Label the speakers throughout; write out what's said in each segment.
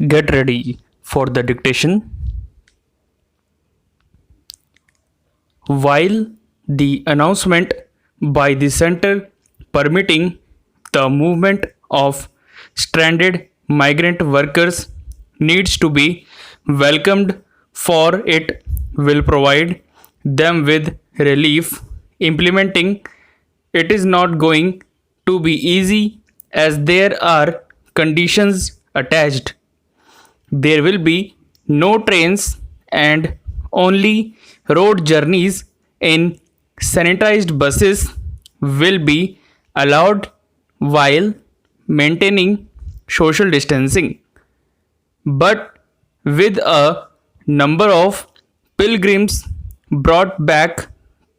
Speaker 1: Get ready for the dictation. While the announcement by the center permitting the movement of stranded migrant workers needs to be welcomed, for it will provide them with relief. Implementing it is not going to be easy as there are conditions attached. There will be no trains and only road journeys in sanitized buses will be allowed while maintaining social distancing. But with a number of pilgrims brought back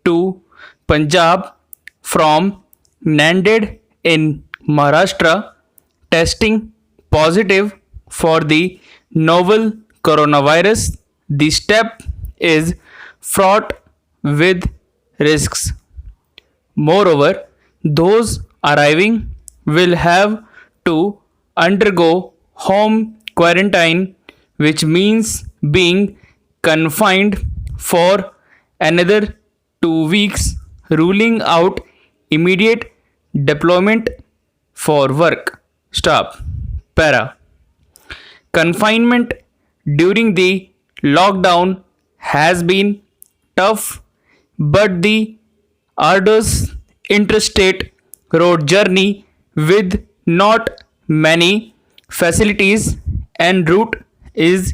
Speaker 1: to Punjab from Nanded in Maharashtra testing positive for the novel coronavirus, the step is fraught with risks. Moreover, those arriving will have to undergo home quarantine, which means being confined for another 2 weeks, ruling out immediate deployment for work. Stop. Para. Confinement during the lockdown has been tough, but the arduous interstate road journey with not many facilities en route is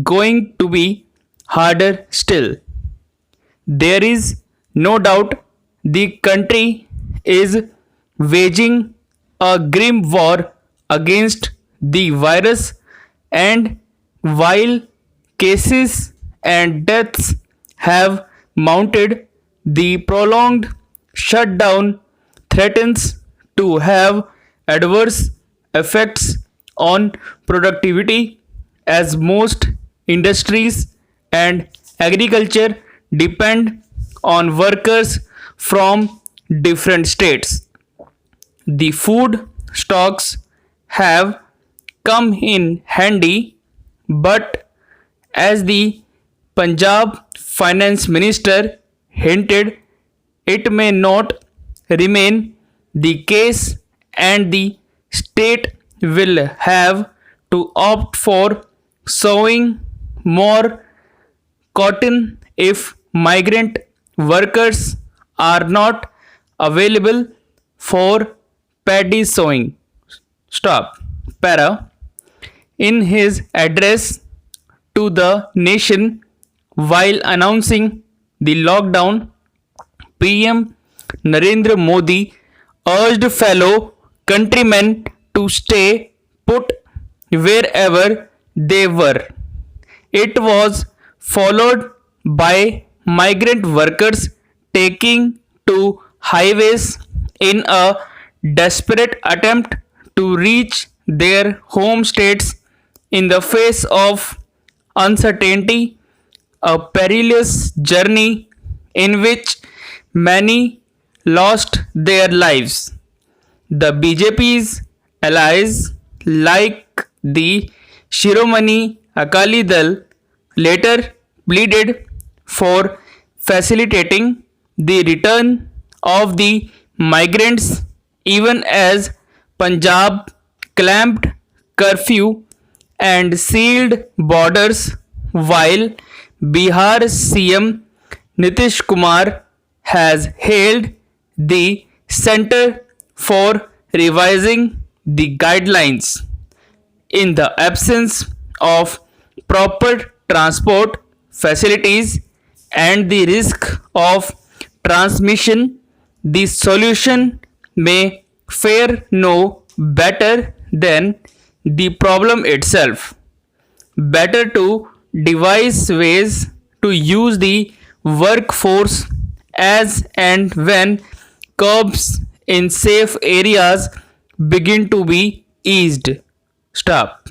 Speaker 1: going to be harder still. There is no doubt the country is waging a grim war against the virus, and while cases and deaths have mounted, the prolonged shutdown threatens to have adverse effects on productivity as most industries and agriculture depend on workers from different states. The food stocks have come in handy, but as the Punjab finance minister hinted, it may not remain the case, and the state will have to opt for sowing more cotton if migrant workers are not available for paddy sowing. Stop. Para. In his address to the nation while announcing the lockdown, PM Narendra Modi urged fellow countrymen to stay put wherever they were. It was followed by migrant workers taking to highways in a desperate attempt to reach their home states in the face of uncertainty, a perilous journey in which many lost their lives. The BJP's allies, like the Shiromani Akali Dal, later pleaded for facilitating the return of the migrants even as Punjab clamped curfew and sealed borders, while Bihar CM Nitish Kumar has hailed the center for revising the guidelines. In the absence of proper transport facilities and the risk of transmission, the solution may fare no better than the problem itself. Better to devise ways to use the workforce as and when curbs in safe areas begin to be eased. Stop.